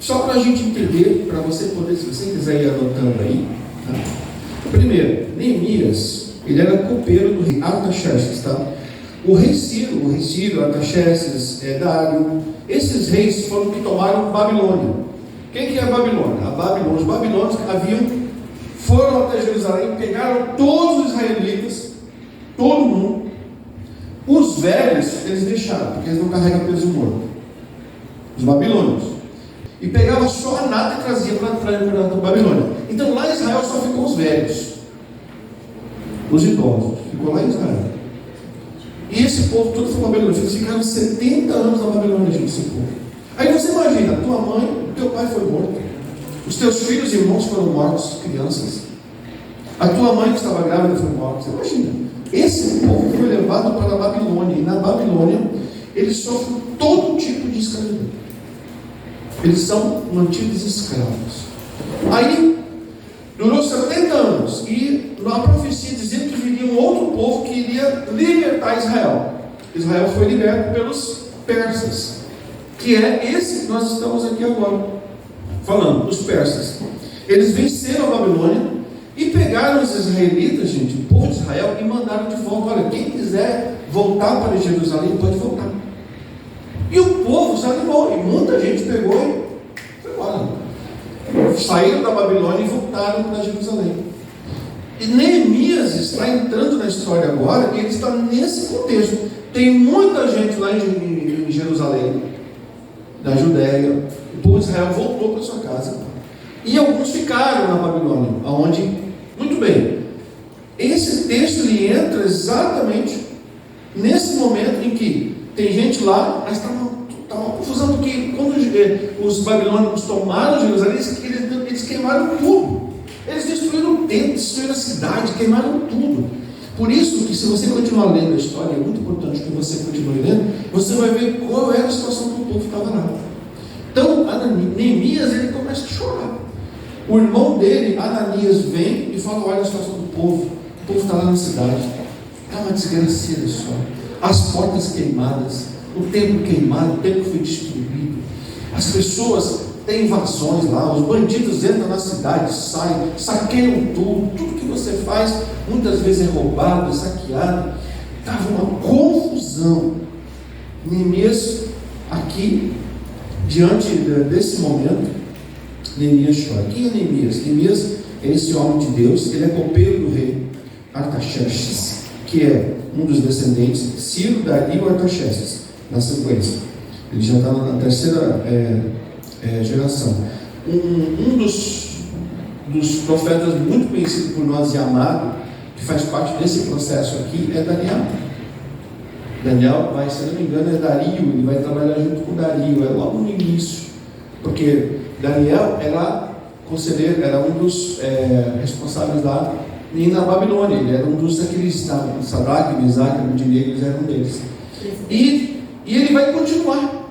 Só para a gente entender, para você poder, se você quiser ir anotando aí, tá? Primeiro, Neemias, ele era copeiro do rei Artaxerxes, tá? O rei Ciro, Artaxerxes, Dário, esses reis foram que tomaram Babilônia. Quem que é a Babilônia? Os babilônios foram até Jerusalém, pegaram todos os israelitas, todo mundo. Os velhos, eles deixaram, porque eles não carregam peso morto. Os babilônios. E pegava só a nata e trazia para a Babilônia. Então lá em Israel só ficou os velhos, os idosos, ficou lá em Israel. E esse povo todo foi para a Babilônia. Eles ficaram 70 anos na Babilônia, gente, esse povo. Aí você imagina, tua mãe, teu pai foi morto, os teus filhos e irmãos foram mortos, crianças. A tua mãe que estava grávida foi morta. Você imagina, esse povo foi levado para a Babilônia. E na Babilônia eles sofrem todo tipo de escravidão. Eles são mantidos escravos. Aí durou 70 anos. E a profecia dizia que viria um outro povo que iria libertar Israel. Israel foi liberto pelos persas, que é esse que nós estamos aqui agora falando, os persas. Eles venceram a Babilônia e pegaram os israelitas, gente, o povo de Israel, e mandaram de volta. Olha, quem quiser voltar para Jerusalém pode voltar. E o povo se animou, e muita gente pegou e foi embora. Saíram da Babilônia e voltaram para Jerusalém. E Neemias está entrando na história agora, e ele está nesse contexto. Tem muita gente lá em Jerusalém, da Judéia. O povo de Israel voltou para sua casa. E alguns ficaram na Babilônia, aonde, muito bem, esse texto ele entra exatamente nesse momento em que tem gente lá, mas está uma confusão, porque quando os babilônicos tomaram Jerusalém, eles queimaram tudo. Eles destruíram o templo, destruíram a cidade, queimaram tudo. Por isso que, se você continuar lendo a história, é muito importante que você continue lendo, você vai ver qual era a situação que o povo estava lá. Então, Neemias, ele começa a chorar. O irmão dele, Ananias, vem e fala: olha a situação do povo. O povo está lá na cidade. É uma desgraceira só. As portas queimadas, o templo queimado, o templo foi destruído. As pessoas têm invasões lá, os bandidos entram na cidade, saem, saqueiam tudo que você faz, muitas vezes é roubado, é saqueado. Estava uma confusão. Neemias, aqui, diante desse momento, Neemias chora. Quem é Neemias? Neemias é esse homem de Deus, ele é copeiro do rei Artaxerxes, que é um dos descendentes, Ciro, Dario e Artaxerxes, na sequência. Ele já está na terceira geração. Um dos profetas muito conhecido por nós e amado, que faz parte desse processo aqui, é Daniel. Daniel vai, se não me engano, é Dario, ele vai trabalhar junto com Dario, é logo no início, porque Daniel era conselheiro, era um dos responsáveis lá e na Babilônia, ele era um dos daqueles, Sadraque, Mesaque, Abednego, eles eram um deles. E ele vai continuar.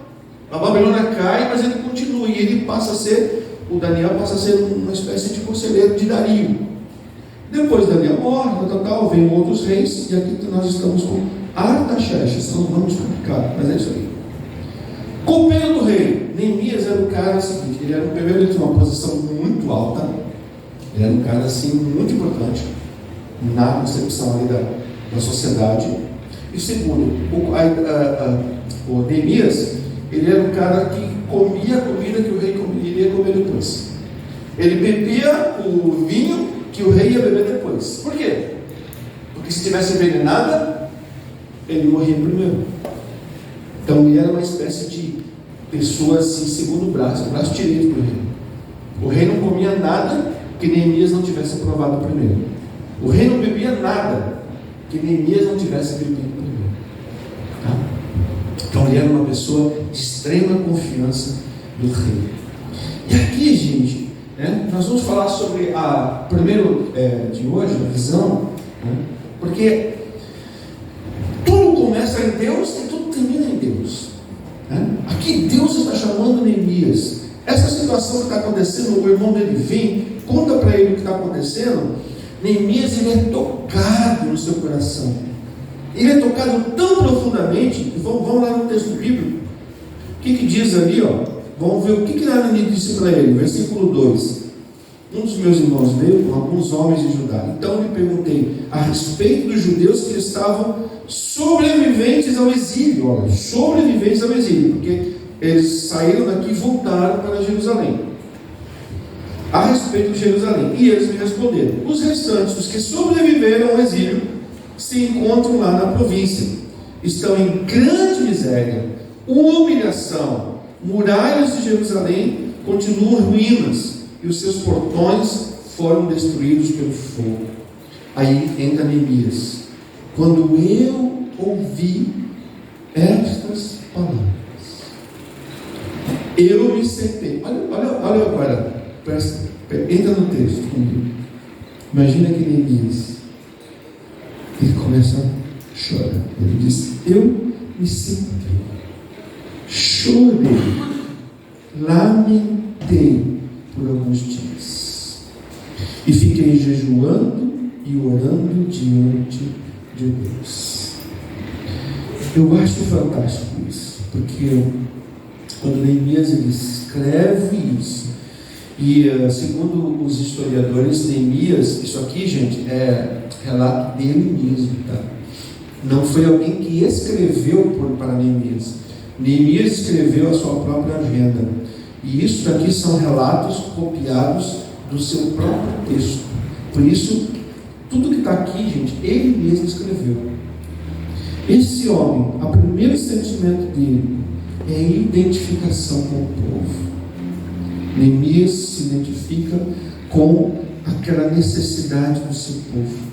A Babilônia cai, mas ele continua, e ele passa a ser, o Daniel passa a ser uma espécie de conselheiro de Dario. Depois Daniel morre, vem outros reis, e aqui nós estamos com Artaxerxes, são nomes complicados, mas é isso aí. Copeiro do rei, Neemias era o cara seguinte, ele era primeiro, ele tinha uma posição muito alta, ele era um cara assim muito importante na concepção ali da sociedade. E segundo, o Neemias, ele era um cara que comia a comida que o rei iria comer depois. Ele bebia o vinho que o rei ia beber depois. Por quê? Porque se tivesse envenenada, ele morria primeiro. Então ele era uma espécie de pessoa assim, segundo braço direito do rei. O rei não comia nada que Neemias não tivesse aprovado primeiro. O rei não bebia nada que Neemias não tivesse bebido primeiro. Tá? Então ele era uma pessoa de extrema confiança do rei. E aqui, gente, nós vamos falar sobre a primeiro de hoje, a visão, porque tudo começa em Deus e tudo termina em Deus. Aqui Deus está chamando Neemias. Essa situação que está acontecendo, o irmão dele vem, conta para ele o que está acontecendo. Neemias, ele é tocado no seu coração. Ele é tocado tão profundamente. Vamos lá no texto bíblico. O que diz ali, vamos ver o que Neemias disse para ele. Versículo 2. Um dos meus irmãos veio com alguns homens de Judá. Então lhe perguntei a respeito dos judeus que estavam sobreviventes ao exílio. Olha, sobreviventes ao exílio, porque eles saíram daqui e voltaram para Jerusalém. A respeito de Jerusalém. E eles me responderam: os restantes, os que sobreviveram ao exílio, se encontram lá na província. Estão em grande miséria, humilhação. Muralhas de Jerusalém continuam ruínas, e os seus portões foram destruídos pelo fogo. Aí entra Neemias. Quando eu ouvi estas palavras, eu me sentei. Olha agora, entra no texto comigo. Imagina que Neemias, ele começa a chorar. Ele diz: eu me sentei, chorei, lamentei por alguns dias, e fiquei jejuando e orando diante de Deus. Eu acho fantástico isso, porque quando Neemias ele escreve isso, e segundo os historiadores, Neemias, isso aqui, gente, é relato dele mesmo, tá? Não foi alguém que escreveu para Neemias. Neemias escreveu a sua própria agenda. E isso daqui são relatos copiados do seu próprio texto. Por isso, tudo que está aqui, gente, ele mesmo escreveu. Esse homem, o primeiro sentimento dele é identificação com o povo. Neemias se identifica com aquela necessidade do seu povo.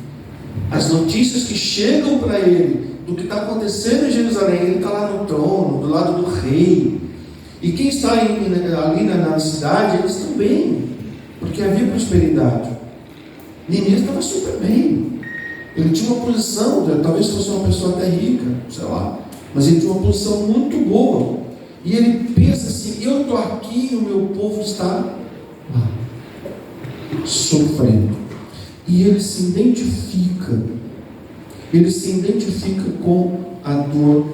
As notícias que chegam para ele do que está acontecendo em Jerusalém, ele está lá no trono, do lado do rei. E quem está ali na cidade, eles estão bem, porque havia prosperidade. Neemias estava super bem. Ele tinha uma posição, talvez fosse uma pessoa até rica, sei lá, mas ele tinha uma posição muito boa. E ele pensa assim: eu estou aqui e o meu povo está lá, sofrendo. E ele se identifica com a dor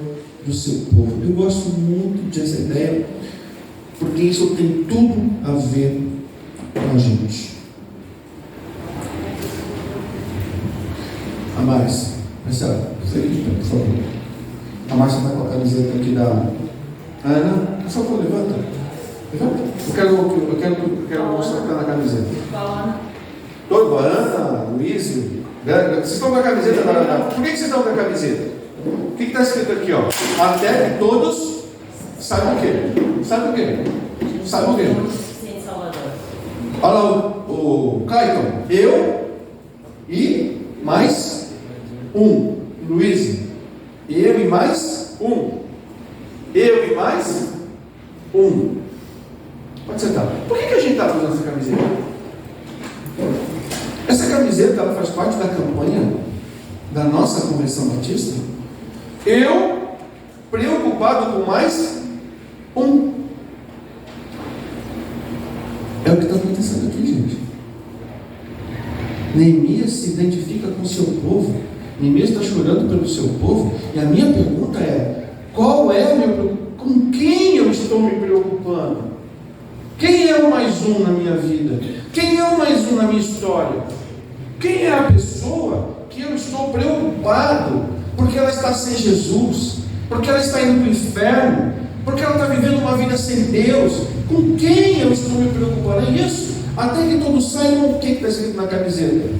do seu povo. Eu gosto muito dessa ideia, porque isso tem tudo a ver com a gente. A Márcia, Marcela, você aqui, por favor. A Márcia está com a camiseta aqui da Ana. Por favor, levanta. Eu quero mostrar que está na camiseta. Toda Ana, Luiz, vocês estão com a camiseta da Ana. Por que vocês estão com a camiseta? O que está escrito aqui, ó? Até que todos saibam o quê? Sabe o quê? Sabe o quê? Olha lá o Clayton. Eu e mais um. Luiz. Eu e mais um. Eu e mais um. Pode sentar. Por que a gente está usando essa camiseta? Essa camiseta ela faz parte da campanha da nossa Convenção Batista. Eu preocupado com mais um. É o que está acontecendo aqui, gente. Neemias se identifica com o seu povo. Neemias está chorando pelo seu povo. E a minha pergunta é: qual é a minha preocupação? Com quem eu estou me preocupando? Quem é o mais um na minha vida? Quem é o mais um na minha história? Quem é a pessoa que eu estou preocupado porque ela está sem Jesus, porque ela está indo para o inferno, porque ela está vivendo uma vida sem Deus? Com quem eu estou me preocupando? É isso. Até que todos saibam o que está escrito na camiseta.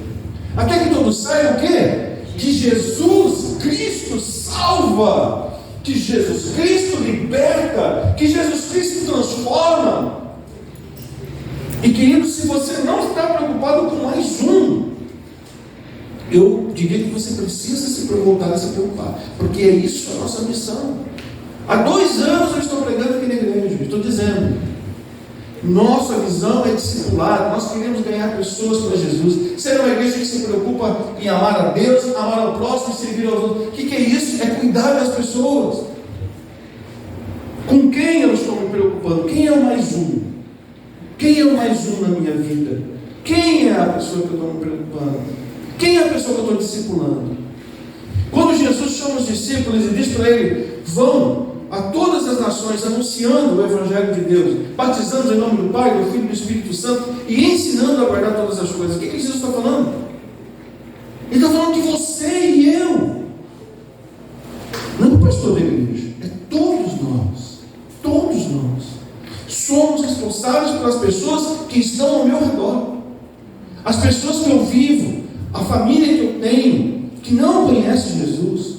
Até que todos saibam o quê? Que Jesus Cristo salva, que Jesus Cristo liberta, que Jesus Cristo transforma. E querido, se você não está preocupado com mais um, eu diria que você precisa se voltar a se preocupar, porque é isso a nossa missão. Há 2 anos eu estou pregando aqui na igreja, estou dizendo, nossa visão é discipulado, nós queremos ganhar pessoas para Jesus, ser uma igreja que se preocupa em amar a Deus, amar ao próximo e servir aos outros. O que é isso? É cuidar das pessoas. Com quem eu estou me preocupando? Quem é o mais um? Quem é o mais um na minha vida? Quem é a pessoa que eu estou me preocupando? Quem é a pessoa que eu estou discipulando? Quando Jesus chama os discípulos e diz para ele: vão a todas as nações, anunciando o Evangelho de Deus, batizando em nome do Pai, do Filho e do Espírito Santo, e ensinando a guardar todas as coisas. O que Jesus está falando? Ele está falando que você e eu, não o pastor da igreja, é todos nós, somos responsáveis pelas pessoas que estão ao meu redor, as pessoas que eu vivo, a família que eu tenho, que não conhece Jesus,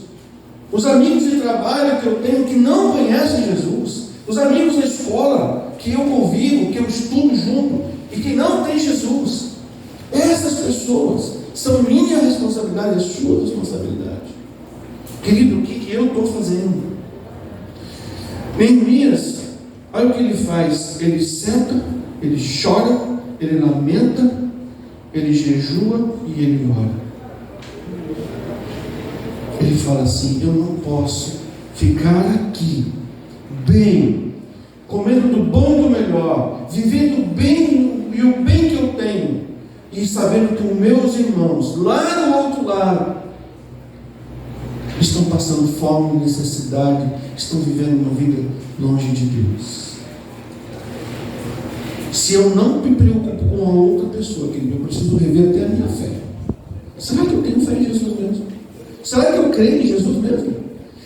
os amigos de trabalho que eu tenho que não conhecem Jesus, os amigos da escola que eu convivo, que eu estudo junto e que não têm Jesus. Essas pessoas são minha responsabilidade, é sua responsabilidade. Querido, o que eu estou fazendo? Neemias, olha o que ele faz. Ele senta, ele chora, ele lamenta, ele jejua e ele ora. Ele fala assim: eu não posso ficar aqui bem, comendo do bom e do melhor, vivendo bem e o bem que eu tenho, e sabendo que os meus irmãos lá no outro lado estão passando fome, necessidade, estão vivendo uma vida longe de Deus. Se eu não me preocupo com a outra pessoa, querido, eu preciso rever até a minha fé. Será que eu tenho fé em Jesus mesmo? Será que eu creio em Jesus mesmo?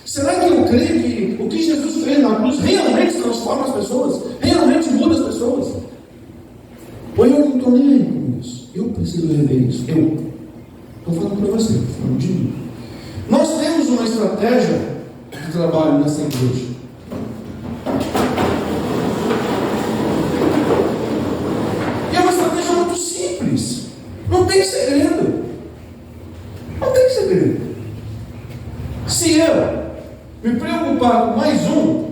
Será que eu creio que o que Jesus fez na cruz realmente transforma as pessoas? Realmente muda as pessoas? Ou eu não estou nem aí com isso? Eu preciso rever isso. Eu estou falando para você, estou falando de mim. Nós temos uma estratégia de trabalho nessa igreja. E é uma estratégia muito simples. Não tem segredo. Não tem segredo. Se eu me preocupar com mais um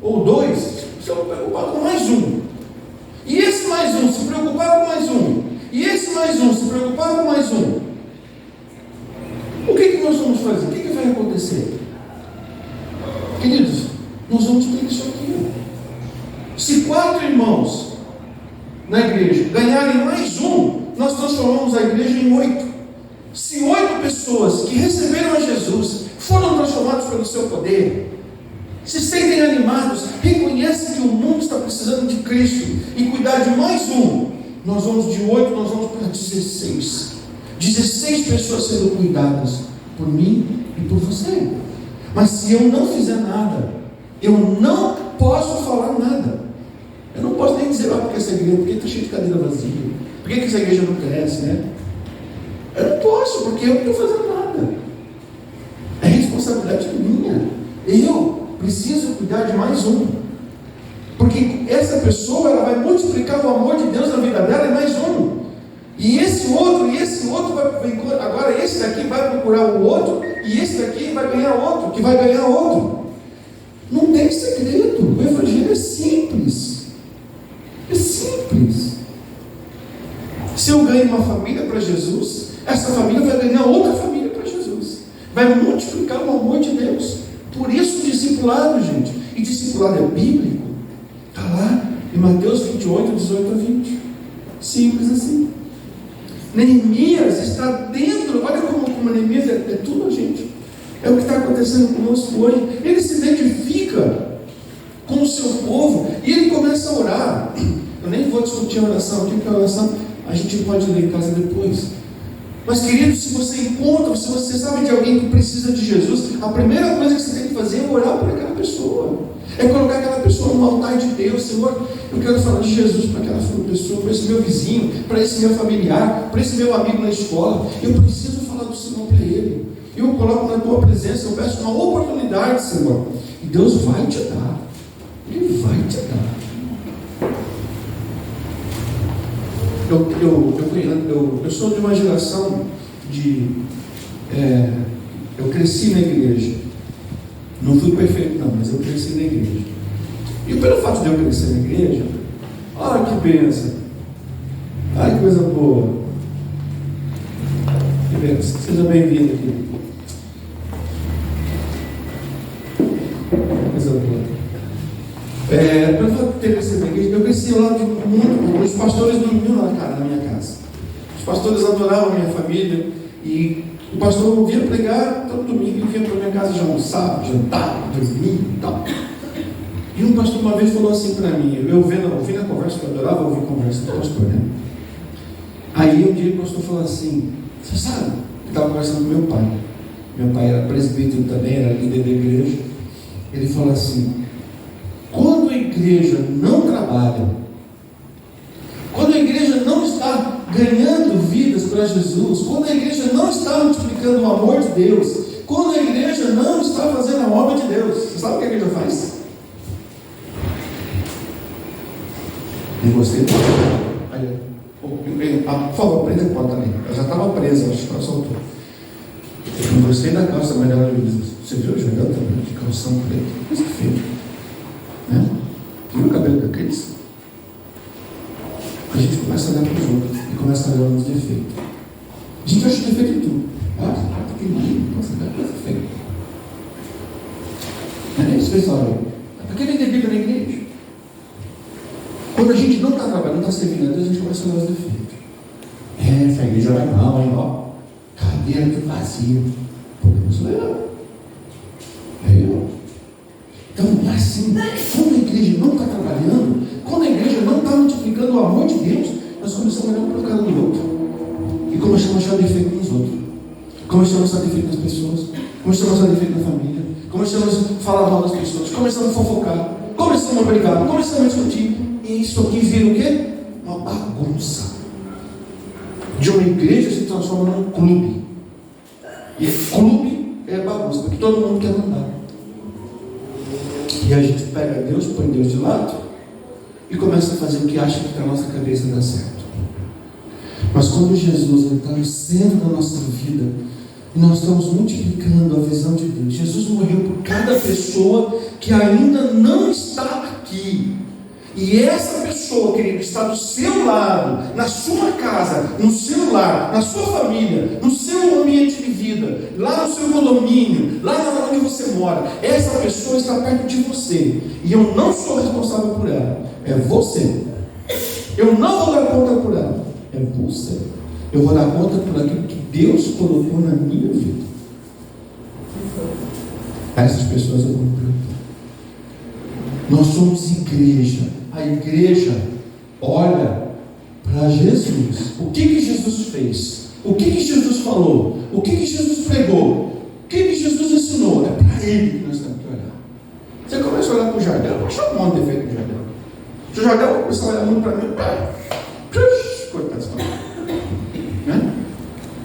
ou dois, se eu me preocupar com mais um, e esse mais um se preocupar com mais um, e esse mais um se preocupar com mais um, o que nós vamos fazer? O que vai acontecer? Queridos, nós vamos ter isso aqui. Se 4 irmãos na igreja ganharem mais um, nós transformamos a igreja em 8. Se 8 pessoas que receberam a Jesus foram transformados pelo seu poder, se sentem animados, reconhecem que o mundo está precisando de Cristo e cuidar de mais um, nós vamos de 8, nós vamos para 16. 16 pessoas sendo cuidadas por mim e por você. Mas se eu não fizer nada, eu não posso falar nada. Eu não posso nem dizer, porque essa igreja, porque está cheia de cadeira vazia, por que essa igreja não cresce, né? Eu não posso, porque eu não estou fazendo nada. É responsabilidade minha. Eu preciso cuidar de mais um. Porque essa pessoa, ela vai multiplicar o amor de Deus na vida dela em mais um. E esse outro vai, agora esse daqui vai procurar o outro, e esse daqui vai ganhar outro, que vai ganhar outro. Não tem segredo. O evangelho é simples. É simples. Se eu ganho uma família para Jesus, essa família vai ganhar outra família para Jesus. Vai multiplicar o amor de Deus. Por isso o discipulado, gente. E discipulado é bíblico. Está lá em Mateus 28, 18 a 20. Simples assim. Neemias está dentro. Olha como Neemias é tudo a gente. É o que está acontecendo conosco hoje. Ele se identifica com o seu povo e ele começa a orar. Eu nem vou discutir a oração. O que é a oração? A gente pode ler em casa depois. Mas, querido, se você encontra, se você sabe de alguém que precisa de Jesus, a primeira coisa que você tem que fazer é orar por aquela pessoa. É colocar aquela pessoa no altar de Deus. Senhor, eu quero falar de Jesus para aquela pessoa, para esse meu vizinho, para esse meu familiar, para esse meu amigo na escola. Eu preciso falar do Senhor para ele. Eu coloco na tua presença, eu peço uma oportunidade, Senhor. E Deus vai te dar. Ele vai te dar. Eu sou de uma geração eu cresci na igreja. Não fui perfeito não, mas eu cresci na igreja. E pelo fato de eu crescer na igreja, olha que bênção, olha que coisa boa, que bênção, seja bem-vindo aqui. Coisa boa. Pelo fato de ter crescido na igreja, eu cresci lá de muito. Os pastores dormiam na minha casa. Os pastores adoravam a minha família. E O pastor vinha pregar, todo domingo ele vinha para minha casa já almoçar, jantar, dormir e tal. E um pastor uma vez falou assim para mim, eu ouvi na conversa, eu adorava ouvir conversa do pastor, né? Aí um dia o pastor falou assim, você sabe, eu estava conversando com meu pai era presbítero também, era líder da igreja. Ele falou assim, quando a igreja não trabalha, quando a igreja não está ganhando vidas para Jesus, quando a igreja não está multiplicando o amor de Deus, quando a igreja não está fazendo a obra de Deus, você sabe o que a igreja faz? Eu gostei. Por favor, prenda a porta ali. Eu já estava presa, acho que ela soltou. Eu gostei da calça, mas ela disse, você viu o Jordão também? De calção preto. Coisa feia. Né? Viu o cabelo daqueles? A gente começa a olhar para os outros e começa a olhar os defeitos. A gente acha defeito em tudo. Ah, que lindo, nossa, que coisa feia. É isso, pessoal. Para que vender Bíblia na igreja? Quando a gente não está trabalhando, não está servindo a Deus, a gente começa a olhar os defeitos. Essa igreja vai mal, hein? Ó, cadeira tudo vazio. Podemos ler. Então, é assim, quando a igreja não está trabalhando, quando a igreja não está multiplicando o amor de Deus, nós começamos a olhar um para o cara do outro. E começamos a achar defeito nos outros. Começamos a achar defeito nas pessoas. Começamos a achar defeito na família. Começamos a falar mal das pessoas. Começamos a fofocar. Começamos a brigar. Começamos a discutir. E isso aqui vira o quê? Uma bagunça. De uma igreja se transforma num clube. E clube é bagunça, porque todo mundo quer mandar. E a gente pega Deus, põe Deus de lado e começa a fazer o que acha que para a nossa cabeça dá certo. Mas quando Jesus está no centro da nossa vida, e nós estamos multiplicando a visão de Deus, Jesus morreu por cada pessoa que ainda não está aqui. E essa pessoa, querido, está do seu lado, na sua casa, no seu lar, na sua família, no seu ambiente de vida, lá no seu condomínio, lá onde você mora. Essa pessoa está perto de você. E eu não sou responsável por ela. É você. Eu não vou dar conta por ela. É você. Eu vou dar conta por aquilo que Deus colocou na minha vida. A essas pessoas eu vou perguntar. Nós somos igreja. A igreja olha para Jesus. O que Jesus fez? O que Jesus falou? O que Jesus pregou? O que Jesus ensinou? É para Ele que nós temos que olhar. Você começa a olhar para o Jardel, deixa eu um monte de defeito no Jardel. Se o Jardel começar a olhar muito para mim, coitado, né?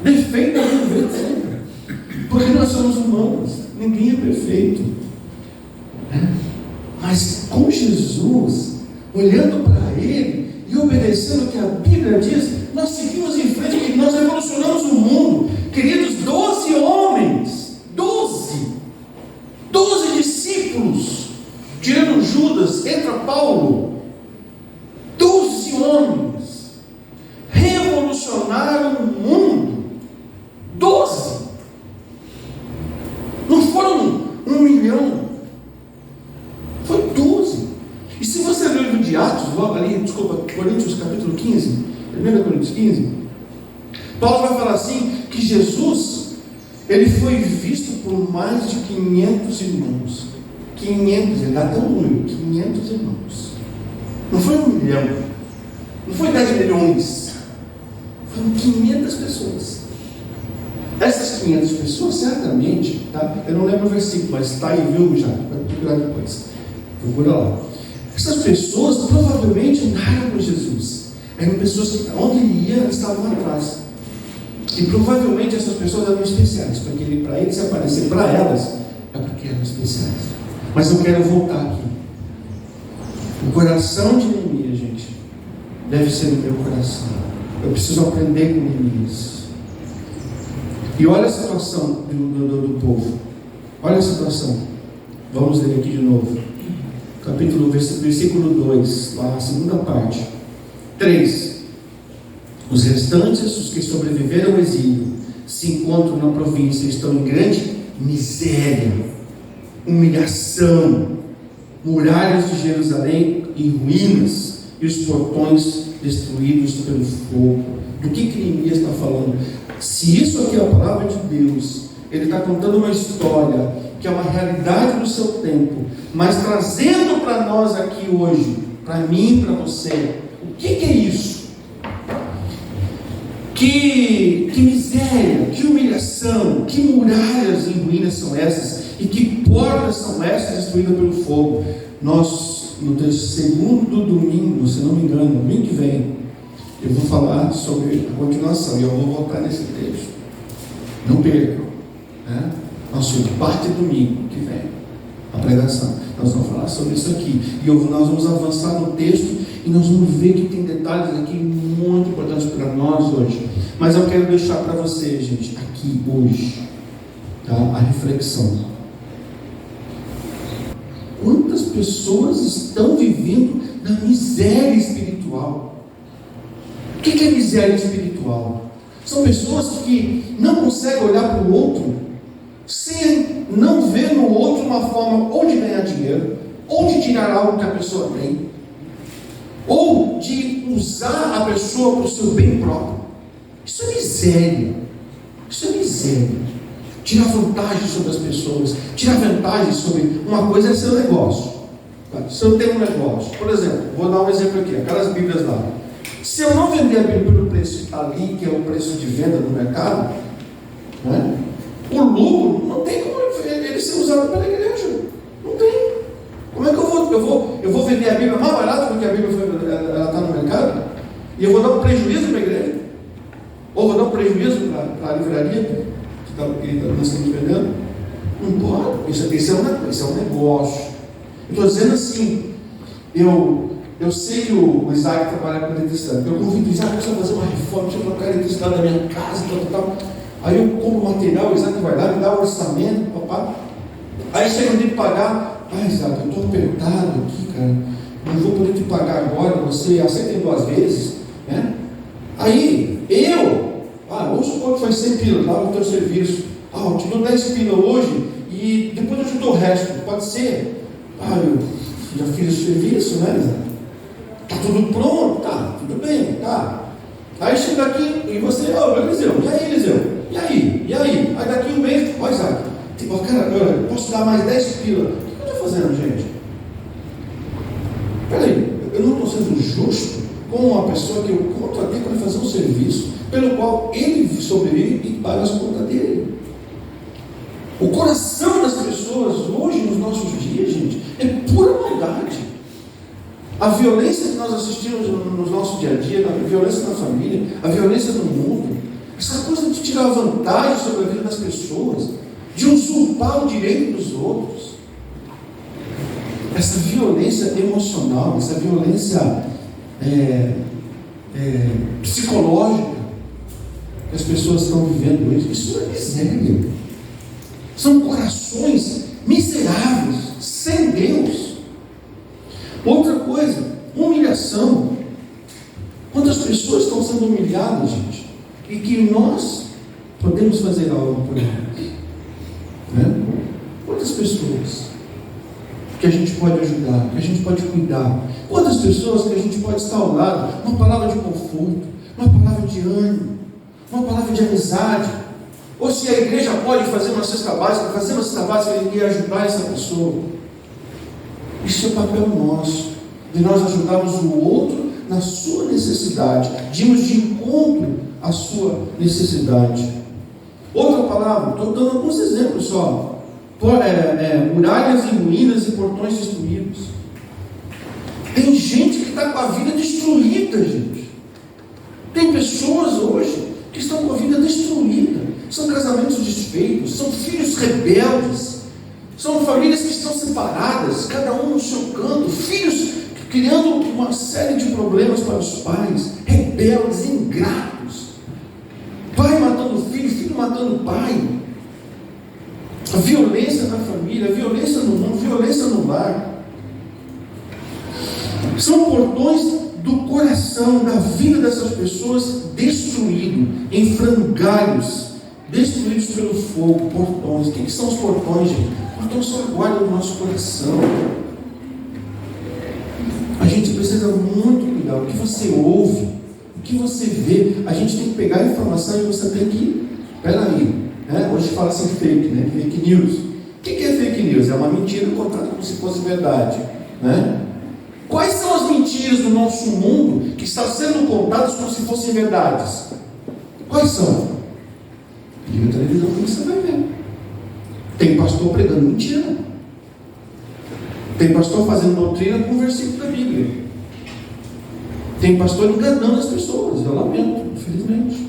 Defeito é defeito sempre. Porque nós somos humanos, ninguém é perfeito. Né? Mas com Jesus, olhando para Ele e obedecendo o que a Bíblia diz, nós seguimos em frente e nós revolucionamos o mundo. Queridos, 12 homens, 12 discípulos, tirando Judas, entra Paulo, 12 homens, revolucionaram o mundo. 12, não foram 1 milhão, foi 12. E se você ler o livro de Atos, logo ali, Coríntios capítulo 15, 1 Coríntios 15, Paulo vai falar assim, que Jesus, ele foi visto por mais de 500 irmãos. 500, ele dá até um número, 500 irmãos. Não foi 1 milhão, não foi 10 milhões, foram 500 pessoas. Essas 500 pessoas, certamente, tá? Eu não lembro o versículo, mas está aí, viu, já? Vai procurar depois. Procura lá. Essas pessoas provavelmente andaram com Jesus. Eram pessoas que, onde ele ia, estavam atrás. E provavelmente essas pessoas eram especiais, porque para ele se aparecer para elas, é porque eram especiais. Mas eu quero voltar aqui. O coração de Neemias, gente, deve ser o meu coração. Eu preciso aprender com Neemias. E olha a situação do povo. Olha a situação. Vamos ler aqui de novo. Versículo 2, lá a segunda parte. 3. Os restantes, os que sobreviveram ao exílio, se encontram na província, estão em grande miséria, humilhação, muralhas de Jerusalém em ruínas, e os portões destruídos pelo fogo. Do que Neemias está falando? Se isso aqui é a palavra de Deus, Ele está contando uma história que é uma realidade do seu tempo, mas trazendo para nós aqui hoje, para mim e para você, o que é isso? Que miséria, que humilhação, que muralhas em ruínas são essas, e que portas são essas destruídas pelo fogo. Nós, no segundo domingo, se não me engano, domingo que vem, eu vou falar sobre a continuação, e eu vou voltar nesse texto. Não percam, né? Nosso parte domingo que vem, a pregação. Nós vamos falar sobre isso aqui. E nós vamos avançar no texto e nós vamos ver que tem detalhes aqui muito importantes para nós hoje. Mas eu quero deixar para você, gente, aqui hoje, tá? A reflexão. Quantas pessoas estão vivendo na miséria espiritual? O que é miséria espiritual? São pessoas que não conseguem olhar para o outro sem não ver no outro uma forma ou de ganhar dinheiro, ou de tirar algo que a pessoa tem, ou de usar a pessoa para o seu bem próprio. Isso é miséria. Isso é miséria. Tirar vantagem sobre as pessoas, tirar vantagem sobre uma coisa é seu negócio. Se eu tenho um negócio, por exemplo, vou dar um exemplo aqui, aquelas Bíblias lá. Se eu não vender a Bíblia pelo preço que está ali, que é o preço de venda no mercado, né? O lucro não tem como ele ser usado pela igreja. Não tem. Como é que eu vou vender a Bíblia mais barata do que a Bíblia está no mercado? E eu vou dar um prejuízo para a igreja? Ou vou dar um prejuízo para a livraria que nós estamos vendendo? Não pode. Isso é um negócio. Eu estou dizendo assim, eu sei que o Isaac trabalha com eletricidade. Eu convido o Isaac para fazer uma reforma, deixa eu colocar a eletricidade na minha casa, tal. Aí eu compro material, o Isaac vai lá, me dá o orçamento, papai. Aí chega o dia de pagar. Isaac, eu estou apertado aqui, cara. Não vou poder te pagar agora, você aceita em 2 vezes, né? Aí, vamos supor que foi 100 pila lá no teu serviço. Eu te dou 10 pila hoje e depois eu te dou o resto. Pode ser? Eu já fiz o serviço, né, Isaac? Tá tudo pronto? Tá, tudo bem, tá. Aí chega aqui e você, Eliseu, e aí, Eliseu? E aí? Aí daqui um mês, Isaac, cara, eu posso dar mais 10 pila. O que eu estou fazendo, gente? Peraí, eu não estou sendo justo com uma pessoa que eu contratei para fazer um serviço, pelo qual ele sobrevive e paga as contas dele. O coração das pessoas hoje, nos nossos dias, gente, é pura maldade. A violência que nós assistimos no nosso dia a dia, a violência na família, a violência no mundo, essa coisa de tirar vantagem sobre a vida das pessoas, de usurpar o direito dos outros, essa violência emocional, essa violência psicológica que as pessoas estão vivendo hoje, isso é miséria. São corações miseráveis, sem Deus. Outra coisa, humilhação. Quantas pessoas estão sendo humilhadas, gente? E que nós podemos fazer algo por elas, né? Quantas pessoas que a gente pode ajudar, que a gente pode cuidar? Quantas pessoas que a gente pode estar ao lado? Uma palavra de conforto, uma palavra de ânimo, uma palavra de amizade. Ou se a igreja pode fazer uma cesta básica, e ajudar essa pessoa. Isso é papel nosso, de nós ajudarmos o outro na sua necessidade, de irmos de encontro à sua necessidade. Outra palavra, estou dando alguns exemplos só. Muralhas e ruínas e portões destruídos. Tem gente que está com a vida destruída, gente. Tem pessoas hoje que estão com a vida destruída. São casamentos desfeitos, são filhos rebeldes, são famílias que estão separadas, cada um no seu canto, filhos criando uma série de problemas para os pais, rebeldes, ingratos, pai matando filho, filho matando pai, a violência na família, a violência no mundo, violência no lar. São portões do coração, da vida dessas pessoas destruídos, em frangalhos, destruídos pelo fogo. Portões. O que são os portões, gente? Portões só guardam o nosso coração. A gente precisa muito cuidar. O que você ouve, o que você vê, a gente tem que pegar a informação e você tem que, peraí, né? Hoje fala assim fake, né? Fake news. O que é fake news? É uma mentira contada como se fosse verdade, né? Quais são as mentiras do nosso mundo que estão sendo contadas como se fossem verdades? Quais são? Liga a televisão que você vai ver. Tem pastor pregando mentira. Tem pastor fazendo doutrina com um versículo da Bíblia. Tem pastor enganando as pessoas. Eu lamento, infelizmente.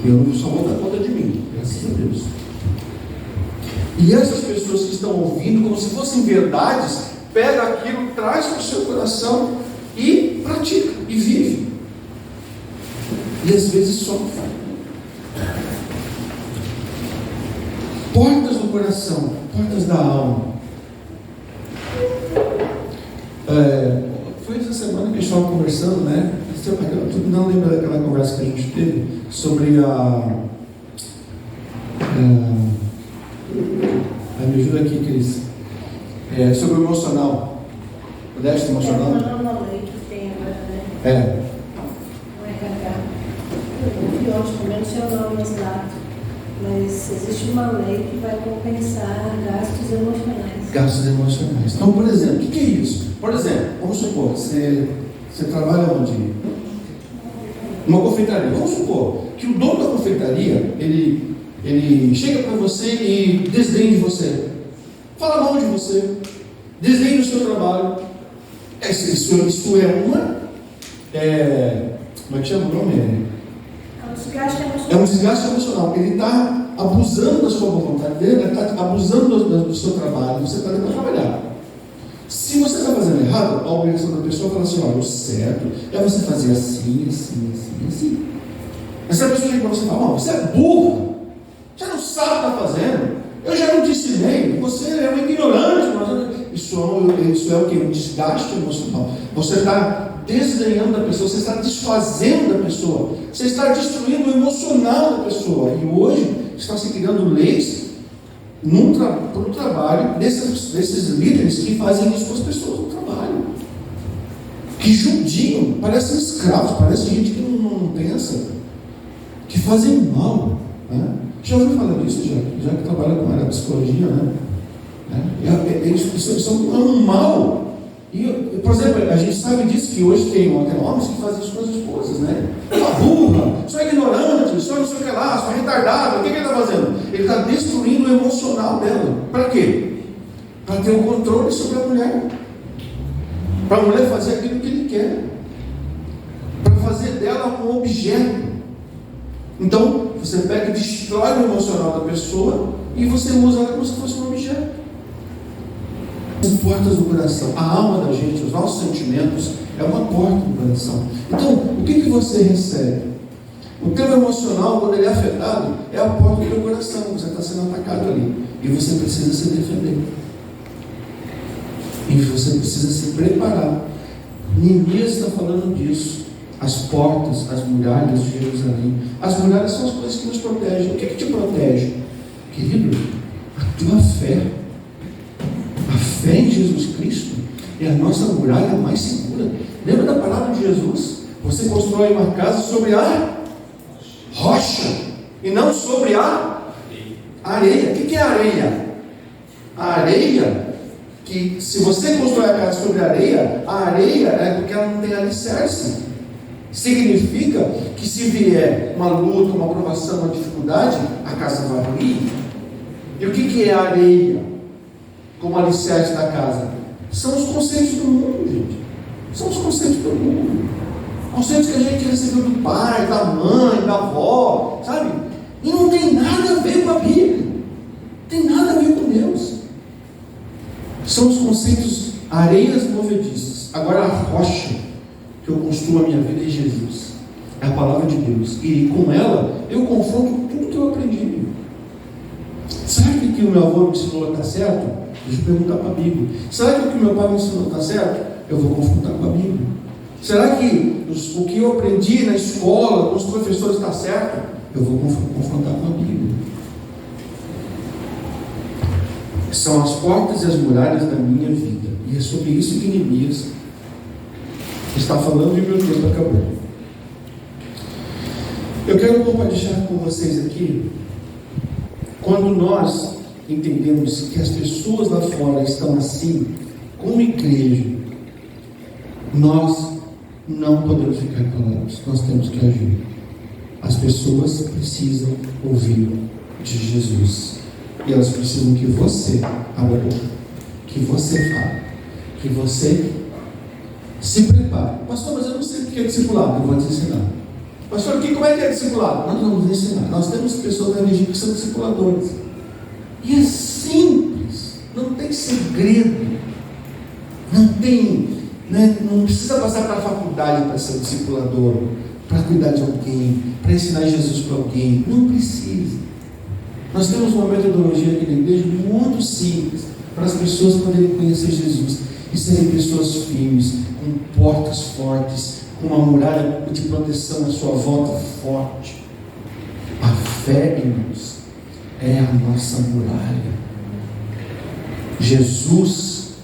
Eu só vou dar conta de mim, graças a Deus. E essas pessoas que estão ouvindo como se fossem verdades, pega aquilo, traz para o seu coração e pratica, e vive. E às vezes sofre. Portas do coração, portas da alma. Foi essa semana que a gente estava conversando, né? Eu não lembro daquela conversa que a gente teve sobre me ajuda aqui, Cris. Sobre o emocional. O déficit emocional. Uma lei que tem agora, né? Não é RH. Eu vi ontem também, não sei o nome exato, mas existe uma lei que vai compensar gastos emocionais. Gastos emocionais. Então, por exemplo, o que é isso? Por exemplo, vamos supor, você trabalha onde? Numa confeitaria. Vamos supor que o dono da confeitaria, ele chega para você e desdenha de você. Fala mal de você. Desdenha do seu trabalho. Isso é uma... como é que chama o nome? É um desgaste emocional. É um desgaste emocional. Ele está abusando da sua vontade dele, ele está abusando do seu trabalho. Você está tentando trabalhar. Se você está fazendo errado, a obrigação da pessoa fala assim: olha, o certo é você fazer assim, assim, assim, assim. Mas se a pessoa chega para você e fala: você é burro, você não sabe o que está fazendo, eu já não te ensinei, você é um ignorante. Isso é o que? Um desgaste emocional. Você está desdenhando da pessoa, você está desfazendo da pessoa, você está destruindo o emocional da pessoa. E hoje estão se criando leis para o trabalho desses líderes que fazem isso com as pessoas no trabalho, que judiam, parecem escravos, parecem gente que não pensa, que fazem mal, né? Já ouviu falar disso, já que trabalha com a área da psicologia, né? Isso é um mal. E, por exemplo, a gente sabe disso, que hoje tem homens que fazem isso com as esposas, né? Sua burra, sua ignorante, sua não sei o que lá, sua retardada. O que ele está fazendo? Ele está destruindo o emocional dela. Para quê? Para ter o controle sobre a mulher. Para a mulher fazer aquilo que ele quer. Para fazer dela um objeto. Então, você pega e destrói o emocional da pessoa e você usa ela como se fosse um objeto. As portas do coração, a alma da gente, os nossos sentimentos, é uma porta do coração. Então, o que você recebe? O teu emocional, quando ele é afetado, é a porta do teu coração. Você está sendo atacado ali. E você precisa se defender. E você precisa se preparar. Neemias está falando disso. As portas, as muralhas de Jerusalém. As muralhas são as coisas que nos protegem. O que te protege? Querido, a tua fé. A fé em Jesus Cristo é a nossa muralha mais segura. Lembra da palavra de Jesus? Você constrói uma casa sobre a rocha e não sobre a areia. O que é areia? A areia, que se você constrói a casa sobre a areia é porque ela não tem alicerce. Significa que se vier uma luta, uma provação, uma dificuldade, a casa vai ruir. E o que é a areia como alicerce da casa? São os conceitos do mundo, gente. São os conceitos do mundo. Conceitos que a gente recebeu do pai, da mãe, da avó, sabe? E não tem nada a ver com a Bíblia. Não tem nada a ver com Deus. São os conceitos, areias movediças. Agora a rocha que eu construo a minha vida é Jesus. É a palavra de Deus. E com ela eu confronto tudo que eu aprendi. Será que o que o meu avô me ensinou está certo? Deixa eu perguntar para a Bíblia. Será que o que meu pai me ensinou está certo? Eu vou confrontar com a Bíblia. Será que o que eu aprendi na escola, com os professores está certo? Eu vou confrontar com a Bíblia. São as portas e as muralhas da minha vida. E é sobre isso que Neemias está falando e o meu tempo acabou. Eu quero compartilhar com vocês aqui, quando nós entendemos que as pessoas lá fora estão assim, como igreja, nós não podemos ficar calados, nós temos que agir. As pessoas precisam ouvir de Jesus, e elas precisam que você abra a boca, que você fale, que você se prepare. Pastor, mas eu não sei o que é discipulado. Eu vou te ensinar. Pastor, como é que é discipulado? Nós vamos ensinar. Nós temos pessoas na igreja que são discipuladores, e é simples, não tem segredo, não tem, né? Não precisa passar para a faculdade para ser discipulador, para cuidar de alguém, para ensinar Jesus para alguém. Não precisa. Nós temos uma metodologia aqui na igreja muito simples, para as pessoas poderem conhecer Jesus e serem pessoas firmes, com portas fortes, com uma muralha de proteção à sua volta forte. A fé, irmãos, é a nossa muralha. Jesus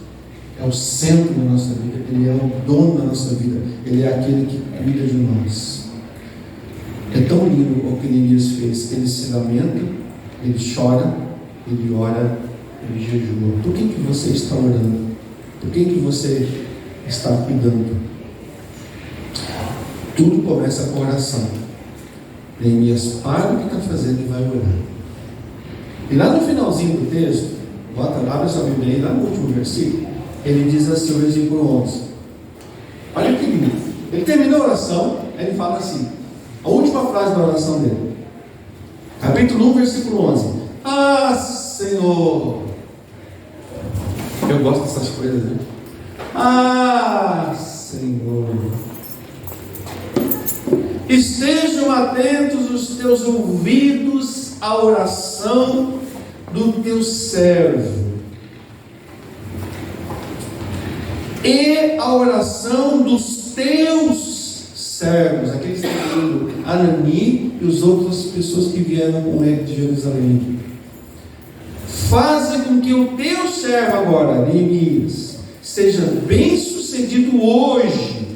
é o centro da nossa vida, Ele é o dono da nossa vida, Ele é aquele que cuida de nós. É tão lindo o que Neemias fez. Ele se lamenta, ele chora, ele ora, ele jejua. Por que você está orando? Por que você está cuidando? Tudo começa com oração. Neemias para o que está fazendo e vai orar. E lá no finalzinho do texto, abre sua Bíblia aí, lá no último versículo, ele diz assim, o versículo 11. Olha que lindo. Ele terminou a oração, ele fala assim, a última frase da oração dele. Capítulo 1, versículo 11. Ah, Senhor! Eu gosto dessas coisas, né? Ah, Senhor! Estejam atentos os teus ouvidos à oração do teu servo e a oração dos teus servos, aqueles que estão Anani e as outras pessoas que vieram com ele de Jerusalém. Faze com que o teu servo agora, Neemias, seja bem sucedido hoje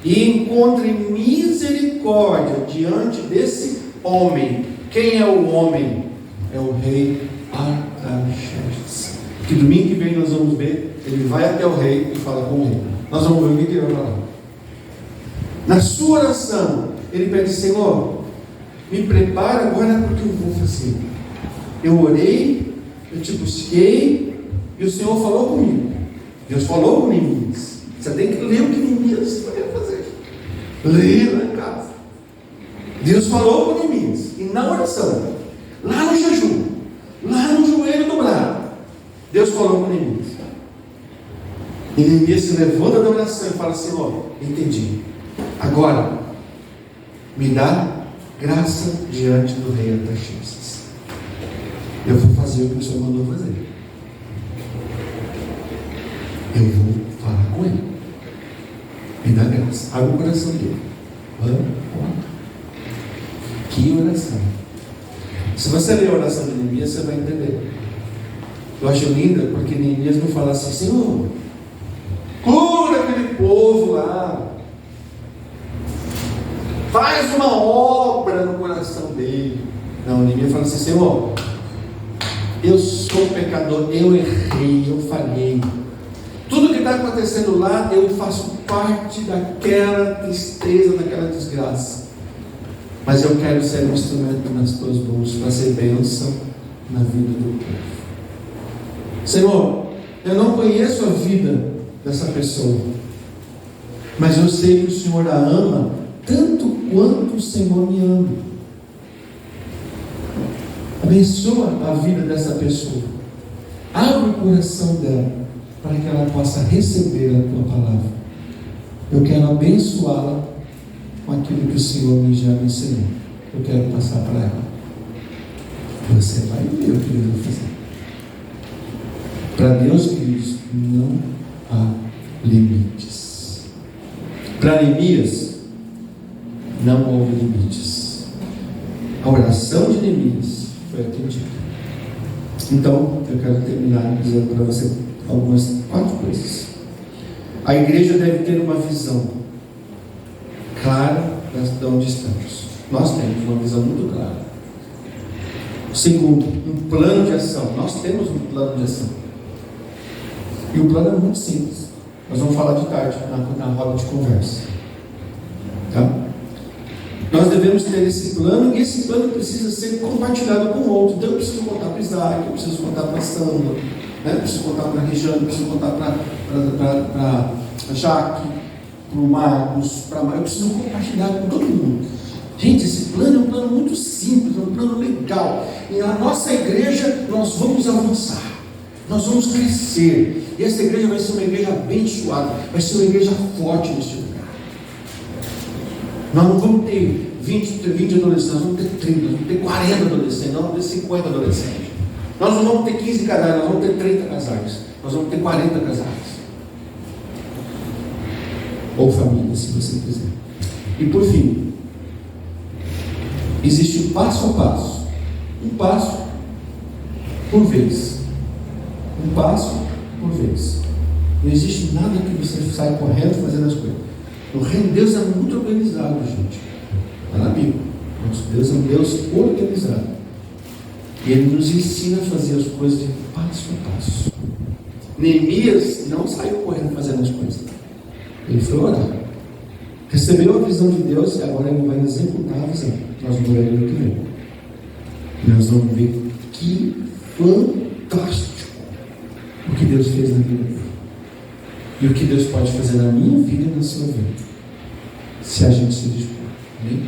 e encontre misericórdia diante desse homem. Quem é o homem? É o rei Artaxerxes. Que domingo que vem nós vamos ver, ele vai até o rei e fala com o rei. Nós vamos ver o que ele vai falar. Na sua oração, ele pede: Senhor, me prepara agora para o que eu vou fazer. Eu orei, eu te busquei, e o Senhor falou comigo. Deus falou com Neemias. Você tem que ler o que Neemias vai fazer. Leia lá em casa. Deus falou com Neemias, e na oração, lá no jejum, lá no joelho dobrado, Deus falou com Neemias. E Neemias se levanta da oração e fala: Senhor, entendi. Agora, me dá graça diante do rei Artaxerxes. Eu vou fazer o que o Senhor mandou fazer. Eu vou falar com ele. Me dá graça. Abre o coração dele. Que oração. Se você ler a oração de Neemias, você vai entender. Eu acho linda porque Neemias não fala assim: Senhor, cura aquele povo lá. Faz uma obra no coração dele. Não, Neemias fala assim: Senhor, eu sou pecador, eu errei, eu falhei. Tudo que está acontecendo lá, eu faço parte daquela tristeza, daquela desgraça. Mas eu quero ser um instrumento nas tuas mãos para ser bênção na vida do povo. Senhor, eu não conheço a vida dessa pessoa, mas eu sei que o Senhor a ama tanto quanto o Senhor me ama. Abençoa a vida dessa pessoa. Abre o coração dela para que ela possa receber a tua palavra. Eu quero abençoá-la com aquilo que o Senhor já me ensinou. Eu quero passar para ela. Você vai ver o que Deus vai fazer. Para Deus, queridos, não há limites. Para Neemias, não houve limites. A oração de Neemias foi atendida. Então, eu quero terminar dizendo para você algumas 4 coisas. A igreja deve ter uma visão clara de onde estamos. Nós temos uma visão muito clara. Segundo, um plano de ação. Nós temos um plano de ação. E o plano é muito simples. Nós vamos falar de tarde na roda de conversa. Tá? Nós devemos ter esse plano, e esse plano precisa ser compartilhado com o outro. Então eu preciso contar para o Isaac, eu preciso contar para a Sandra, né? Eu preciso contar para a Regiane, eu preciso contar para a Jaque, para o Marcos, eu preciso compartilhar com todo mundo. Gente, esse plano é um plano muito simples, é um plano legal. E na nossa igreja nós vamos avançar, nós vamos crescer. E essa igreja vai ser uma igreja abençoada, vai ser uma igreja forte nesse lugar. Nós não vamos ter 20 adolescentes, nós vamos ter 30, nós vamos ter 40 adolescentes, nós vamos ter 50 adolescentes. Nós não vamos ter 15 casais, nós vamos ter 30 casais, nós vamos ter 40 casais. Ou família, se você quiser. E por fim, existe o passo a passo. Um passo por vez. Um passo por vez. Não existe nada que você saia correndo fazendo as coisas. O reino de Deus é muito organizado, gente. Está na Bíblia. Nosso Deus é um Deus organizado. E Ele nos ensina a fazer as coisas de passo a passo. Neemias não saiu correndo fazendo as coisas. Ele foi orar. Recebeu a visão de Deus e agora ele vai executar a visão. Nós vamos ver no que vem. Nós vamos ver que fantástico o que Deus fez na vida dele. E o que Deus pode fazer na minha vida e na sua vida, se a gente se dispor. Amém?